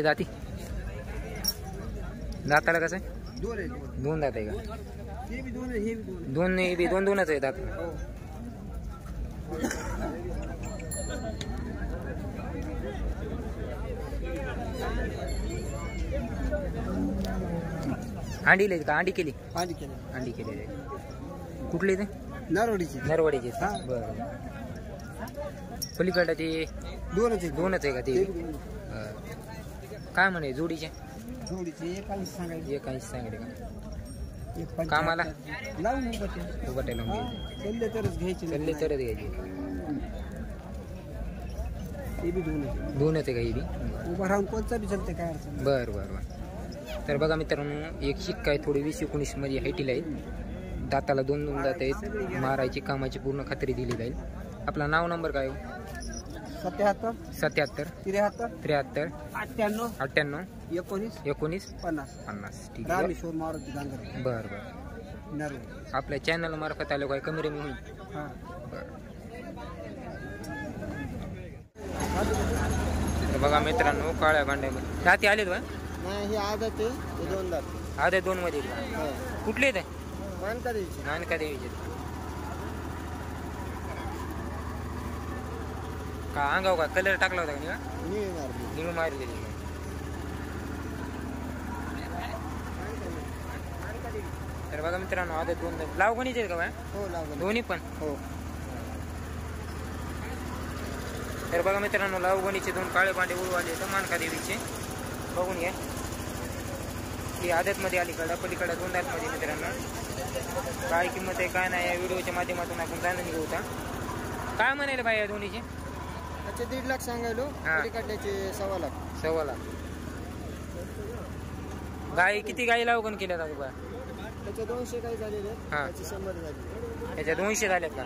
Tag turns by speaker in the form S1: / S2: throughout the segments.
S1: जाती दाताला कसं आहे? दोन दात आहे का? दोनच आहे दात. अंडी का? अंडी केली कुठली ते? नरवाडीची. बरं. पलीकडचे दोनच आहे का ते? काय म्हणे जोडीचे? 180 सांगितले का? कामाला उभटायला चालले तरच घ्यायचे. दोनच आहे का? ही बी
S2: उभा राहून कोणता बी चालते, काय अडचण.
S1: बरं. तर बघा मित्रांनो, एक शिक्का आहे, थोडी 20-19 मध्ये हाईटीला आहे. दाताला दोन दात आहेत. मारायची कामाची पूर्ण खात्री दिली जाईल. आपला नाव नंबर काय?
S2: 77
S1: 73
S2: 73 98
S1: 98
S2: 19
S1: 19
S2: 50.
S1: ठीक आहे.
S2: रामेश्वर मारुती गांगर.
S1: बरं. आपल्या चॅनल मार्फत आलो काय कमी रेमी होईल? तर बघा मित्रांनो, काळ्या भांड्यामध्ये दाती आलेत बा?
S2: नाही, आदत आहे, दोन दात.
S1: आधे दोन मध्ये कुठले ते?
S2: मानका देवीचे.
S1: का अंगाव का कलर टाकला होता का? निळू मारलेली. तर बघा मित्रांनो, आधे दोन लावगणीचे का?
S2: हो,
S1: दोन्ही पण.
S2: हो.
S1: तर बघा मित्रांनो, लावगणीचे दोन काळे भांडे उडवाले तर मानका देवीचे. बघून घ्या. ही आदत मध्ये आली कडा, पलीकडे दोन दात मध्ये. मित्रांनो, काय किंमत आहे काय नाही या व्हिडिओच्या माध्यमातून आपण जाणून घेऊ. काय म्हणाले बाई या दोन्हीचे?
S2: 1.5 लाख सांगायलो, पलीकडल्याचे 1.25 लाख.
S1: 1.25 लाख. गाई किती गाई लावगण केल्या जातात बा?
S2: त्याचे 200 काही झालेले, त्याचे 100 झाले.
S1: त्याच्या 200 झाल्यात का?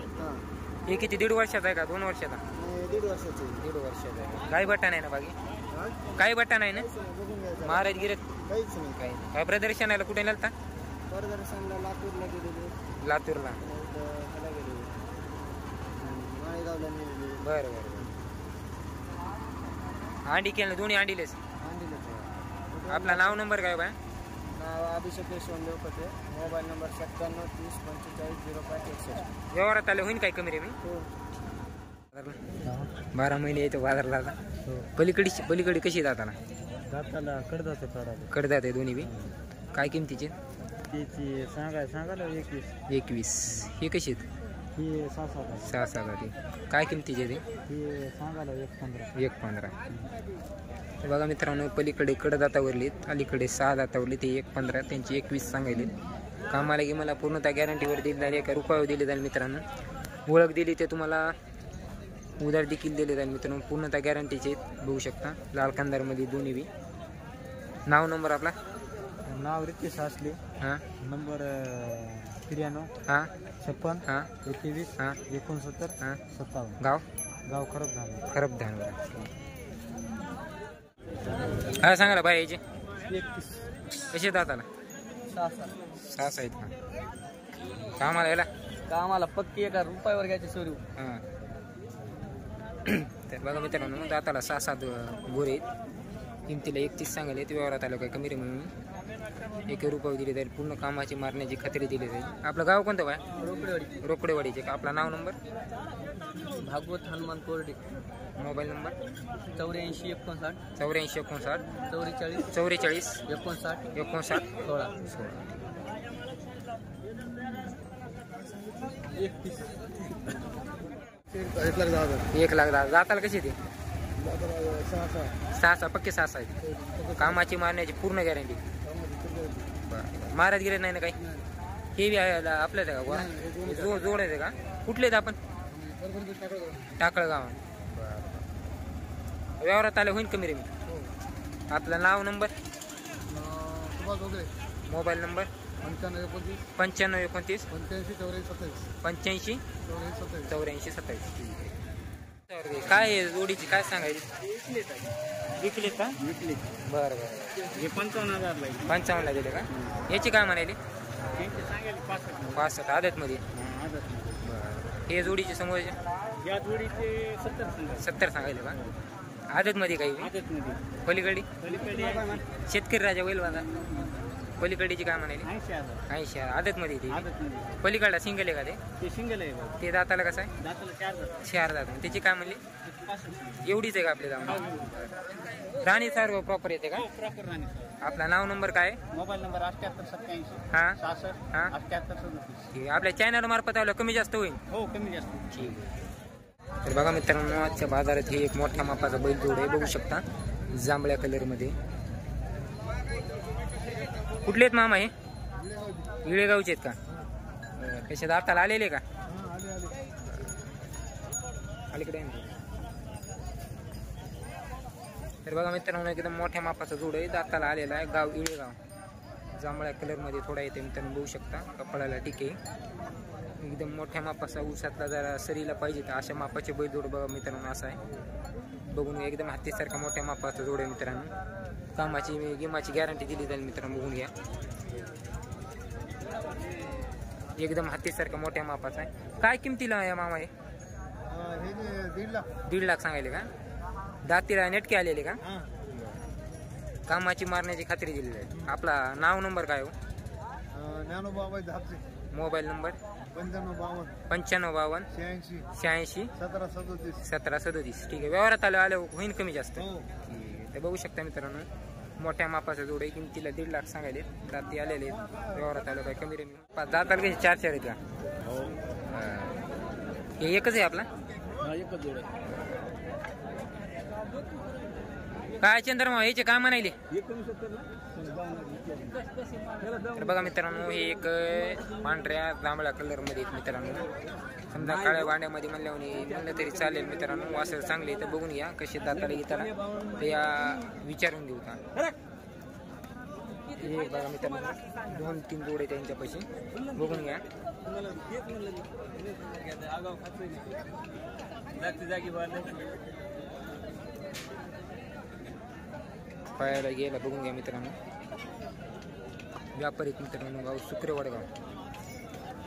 S1: हे किती 1.5 वर्षाचा आहे का 2 वर्षाचा?
S2: 1.5 वर्षाचे.
S1: 1.5 वर्षाचा आहे. काही बट्टा नाही ना बाकी? काही बट्टा नाही ना? महाराज गिरत
S2: काहीच नाही.
S1: काय प्रदर्शनाला कुठे नेलता?
S2: प्रदर्शनला लातूरला गेलेले.
S1: लातूरला.
S2: ह्याला गेलेले, माळेगावला नेलेले.
S1: बरं. अंडी केलं दोन्ही अंडीलेच. आपला नाव नंबर काय बा?
S2: नाव अभिषेक यशवंत देवकते. Mobile number 97 30 45 05 61.
S1: व्यवहारात आले होईन काय कमी रे? मी 12 महिने येतो बाजारला. पलीकडे कशी जाताना?
S2: दाताला
S1: कडदात आहे दोन्ही बी. काय किमतीचे?
S2: त्याची सांगायला
S1: 21. हे कशी आहेत?
S2: ही 6-7.
S1: काय किमतीचे ते?
S2: ही सांगायला
S1: 1.15. बघा मित्रांनो, पलीकडे कडदातावरली, अलीकडे 6 दातावरली. ते 1.15, त्यांची 21 सांगायले. कामाला की मला पूर्णतः गॅरंटीवर दिली जाईल. 1 रुपयावर दिली जाईल मित्रांनो. ओळख दिली ते तुम्हाला उधार देखील दिले जाईल मित्रांनो. पूर्णतः गॅरंटीचे बघू शकता. लाल कंदारमध्ये दोन्ही बी. नाव नंबर आपला?
S2: नाव रितेश असले. नंबर 93 56 21 69 57. गाव खरबधान.
S1: काय सांगायला बाई यायचे?
S2: 31.
S1: कसे दाताला? 6 आहेत का? कामाला
S2: पक्की 1 रुपयावर घ्यायचे सुरू.
S1: तर बघा मित्रांनो, दाताला 6-7 गोरे आहेत. किमतीला 31 सांगायला. ते व्यवहारात आलं काय कमी रे म्हणून 1 रुपये दिले जाईल. पूर्ण कामाची मारण्याची खात्री दिली जाईल. आपलं गाव कोणतं बाय? रोकडेवाडीचे का? आपला नाव नंबर?
S2: भागवत हनुमान कोरडे.
S1: Mobile number?
S2: 84 59
S1: 84 59
S2: 44
S1: 44
S2: 59 16.
S1: 1 लाख. जाताला कशी ते? 6 पक्के 6 आहेत. कामाची मारण्याची पूर्ण गॅरंटी. महाराज गिरे नाही ना काही? हे बी आपल्याच आहे का? जोडायचं का? कुठले आहेत आपण? टाकळगाव. व्यवहारात आले होईन कमी रे? मी आपलं नाव नंबर? Mobile number? 95 29 85 84 27. काय आहे जोडीची? काय सांगायची? विकले का? बरं.
S2: हे 55,000
S1: 55 दिले का? याची काय म्हणाली? 65 आदत मध्ये. हे जोडीचे समोरचे?
S2: या जोडीचे 70
S1: सांगायले का? आदत मध्ये काही
S2: आदतमध्ये
S1: पलीकडे
S2: पलीकडे
S1: शेतकरी राजा होईल माझा पलीकडीची काय म्हणाली
S2: 80,000
S1: 80 आदत मध्ये ती
S2: आदतमध्ये
S1: पलीकडला सिंगल आहे का
S2: ते सिंगल आहे बघ
S1: ते दाताला कसं आहे
S2: दाताला 4 जातात
S1: 4 दात त्याची काय म्हणली
S2: 65
S1: एवढीच आहे का आपल्या जाऊन राणी सर्व प्रॉपर येते का
S2: प्रॉपर राणी
S1: आपला नाव नंबर काय
S2: मोबाईल नंबर 8887
S1: हा
S2: 66
S1: हा
S2: 78 37
S1: ठीक आहे आपल्या चॅनल मार्फत आलं कमी जास्त होईल
S2: हो कमी जास्त
S1: ठीक आहे तर बघा मित्रांनो आजच्या बाजारात हे एक मोठ्या मापाचा बैल जोड आहे बघू शकता जांभळ्या कलरमध्ये कुठले आहेत मामा हे इळेगावचे आहेत का कसे दाताला आलेले का अलीकडे आहे ना. तर बघा मित्रांनो एकदम मोठ्या मापाचा जोड आहे दाताला आलेला आहे गाव इळेगाव जांभळ्या कलरमध्ये थोडा येते मित्रांनो बघू शकता कपाळाला टिके एकदम मोठ्या मापाचा ऊसातला जरा सरीला पाहिजे तर अशा मापाचे बैल जोड बघा मित्रांनो असा आहे बघून घ्या एकदम हत्तीसारखा मोठ्या मापाचा जोड आहे मित्रांनो कामाची गिमाची गॅरंटी दिली जाईल मित्रांनो बघून घ्या एकदम हत्तीसारखा मोठ्या मापाचा आहे काय किमतीला आहे मामा हे 1.5 लाख सांगायले का दातीला नेटके आलेले का कामाची मारण्याची खात्री दिलेली आहे आपला नाव नंबर काय हो मोबाईल नंबर 9552 86 1737 ठीक आहे व्यवहारात आलं होईल कमी जास्त ठीक आहे. तर बघू शकता मित्रांनो मोठ्या मापाचा जोड आहे किमतीला 1.5 लाख सांगायले दाती आलेले व्यवहारात आलं काय कमी रेमी दाताला कसे 4 आहेत का हे एकच आहे आपला
S2: एकच जोड आहे
S1: काय चंद्रमा याचे काय म्हणाले तर बघा मित्रांनो हे एक पांढऱ्या जांभळ्या कलर मध्ये मित्रांनो समजा काळ्या भांड्यामध्ये म्हणलं तरी चालेल मित्रांनो वासर चांगले तर बघून घ्या कसे दाताला घेताना ते या विचारून घेऊ का हे बघा मित्रांनो 2-3 जोडे त्यांच्यापाशी बघून घ्या पायाला गेला बघून घ्या मित्रांनो व्यापारी मित्रांनो गाव सुक्रेवाडगाव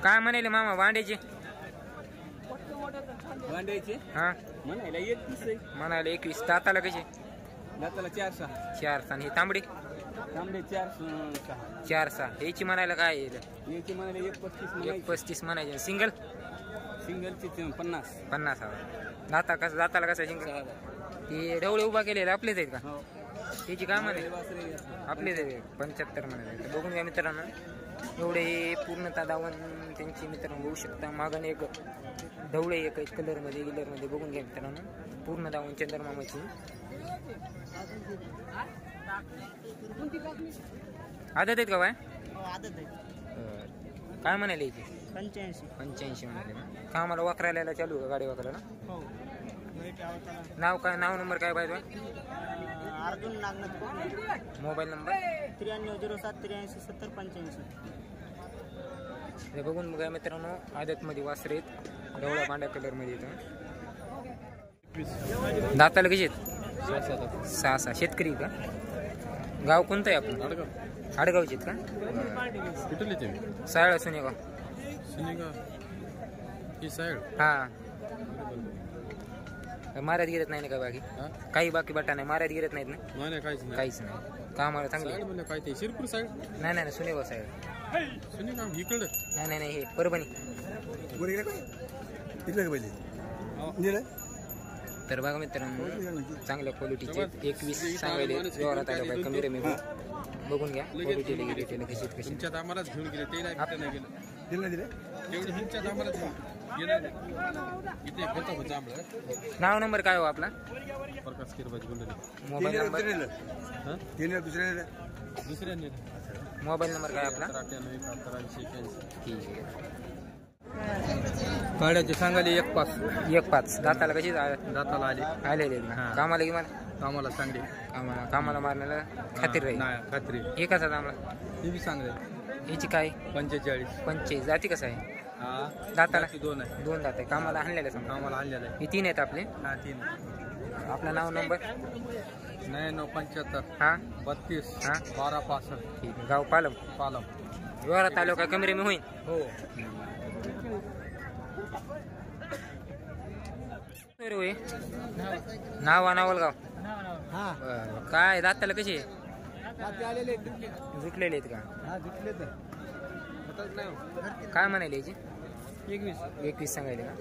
S1: काय म्हणाले मामा वांड्याचे हा म्हणाले 21 दाताला कसे
S2: दाताला
S1: 4 आणि हे तांबडे 4-6 याची म्हणायला काय
S2: याची म्हणाले
S1: 1.35 म्हणायचे सिंगल
S2: सिंगलची 50
S1: दाताला कसा सिंगल ते ढवळे उभा केलेले आपलेच आहेत का त्याची काय म्हणे आपलेच आहे 75 म्हणाले बघून घ्या मित्रांनो एवढे पूर्णतः दावण त्यांची मित्रांनो बघू शकता मागण एक ढवळे एक कलरमध्ये बघून घ्या मित्रांनो पूर्ण दावण चंद्रमामाची आदत आहेत का बाय काय म्हणाले याची 85 म्हणाले ना का आम्हाला वाकरायला चालू का गाडी वाकरायला नाव काय नाव नंबर काय पाहिजे
S2: अर्जुन नागनाथ
S1: मोबाईल नंबर
S2: 9307837085
S1: हे बघून बघा मित्रांनो आदतमध्ये वासरे आहेत ढवळ्या पांढऱ्या कलरमध्ये येतं दाताला कशी आहेत 6 शेतकरी का गाव कोणतं आहे आपण आडगावचे आहेत का
S3: कुठले ते
S1: सायळ सुनेगाव हा मारत गिरत नाही ना का बाकी काही बाकी बट्टा नाही मारत गिरत नाहीत ना
S3: नाही
S1: काहीच नाही कामाला चांगलं
S3: काय ते शिरपूर साईड
S1: नाही सुनेगाव सायळ
S3: सुनेगाव इकडं
S1: नाही हे परभणी तर बघा मित्रांनो चांगल्या क्वालिटीचे 21 सांगायले व्यवहारात आलं पाहिजे कमी रेमी बघून घ्या क्वालिटी कशी
S3: तुमच्या दामालाच घेऊन गेले ते नाही गेलं तेवढे तुमच्या दामालाच गेलं इथे होता जांभळं
S1: नाव नंबर काय हो आपला
S3: प्रकाश किरबाजी गुंडली
S1: मोबाईल नंबर
S3: दुसऱ्यांनी
S1: मोबाईल नंबर काय आपला
S3: 98
S1: ठीक आहे
S3: काड्याचे सांगाले
S1: 1.5 दाताला कशी
S3: दाताला
S1: आलेले कामाला की मला
S3: कामाला सांगले
S1: कामाला मारण्याला खात्री राहील
S3: खात्री
S1: हे कसा दामला
S3: हे बी सांगले
S1: याची काय
S3: 45
S1: जाती कसं आहे दाताला 2 दात आहे कामाला आणलेलं सांग
S3: कामाला आणलेलं आहे
S1: हे 3 आहेत आपले
S3: 3
S1: आपला नाव नंबर
S3: 9975
S1: हा
S3: 32
S1: हा
S3: 1265
S1: ठीक आहे गाव पालम व्यवहारात आलो का कमी रेमी होईल
S3: हो
S1: नाव नावलगाव
S2: हा
S1: बरं काय दाताला कसे
S2: आलेले
S1: जुटलेले आहेत का
S2: हा जिंकले तर
S1: काय म्हणाले याची
S2: 21
S1: 21 सांगायले का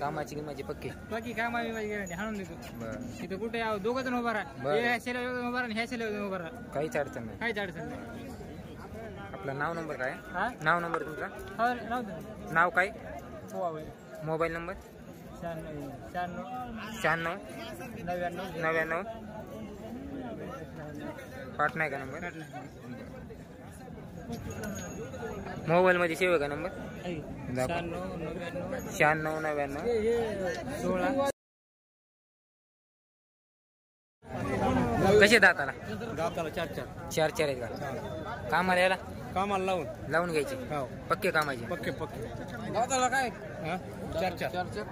S1: कामाची किंमत पक्की
S2: बाकी काय माझी गॅरंटी हाणून देतो
S1: बरं
S2: इथं कुठे यावं दोघं जण उभा राहा
S1: बरं.
S2: ह्या शेला उभा राहा ह्या शेला उभा राहा
S1: काहीच अडचण नाही
S2: काहीच अडचण नाही
S1: आपलं नाव नंबर काय
S2: हा
S1: नाव नंबर तुमचा
S2: हो नाव दे
S1: नाव काय
S2: हो आवड
S1: मोबाईल नंबर
S2: 96
S1: शहाण्णव
S2: 99
S1: 99 पाठ नाही का नंबर मोबाईल मध्ये सेव आहे का नंबर 96 99 कसे दाताला
S2: गावताला 4
S1: चार आहेत का कामाला याला
S2: कामाला लावून
S1: लावून घ्यायचे
S2: हो
S1: पक्के कामाचे
S2: पक्के गावताला काय 4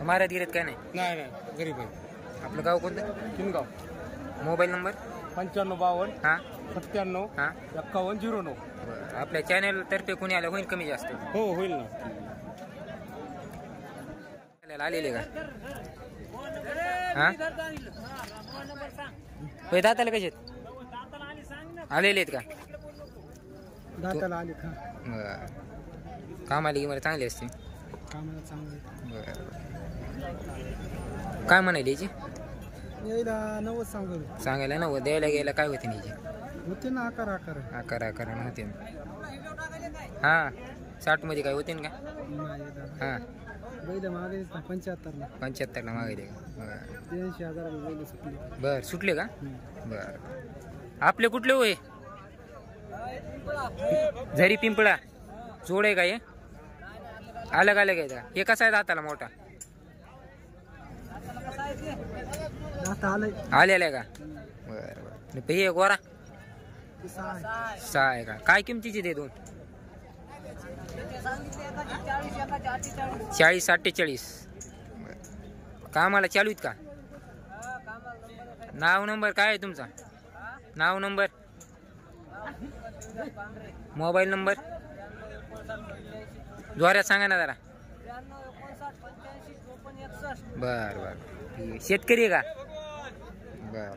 S1: माऱ्यात गेलेत काय नाही
S2: नाही गरीब आहे
S1: आपलं गाव कोणतं
S2: किनगाव
S1: मोबाईल नंबर
S2: 9552
S1: हां
S2: 97
S1: हां
S2: 5109
S1: बरं आपल्या चॅनल तर्फे कोणी आलं होईल कमी जास्त
S2: हो होईल ना
S1: आलेले का हां दाताला कसे आहेत आलेले आहेत का
S2: दाताला आले का
S1: बरं कामाला की मला चांगली असते
S2: कामाला चांगलं
S1: बरं काय म्हणाली याची
S2: यायला 90 सांगू
S1: सांगायला ना द्यायला गेला काय होते याची
S2: होते ना आकार
S1: आकार होते ना हां 60 मध्ये काय होते ना का हां
S2: बैल मागे 75 ला
S1: 75 ला मागे का बरं
S2: 83,000 बैल सुटले
S1: बरं सुटले का बरं आपले कुठले होय झरी पिंपळा जोड आहे का हे अलग अलग आहे का हे कसा आहे दाताला मोठा आलेला आहे का बरं बरं हे गोरा 6 आहे का काय किमतीचे ते दोन 40-48 कामाला चालू आहेत का नाव नंबर काय आहे तुमचा नाव नंबर मोबाईल नंबर द्वाऱ्यात सांगा ना जरा बर बर शेतकरी आहे का बर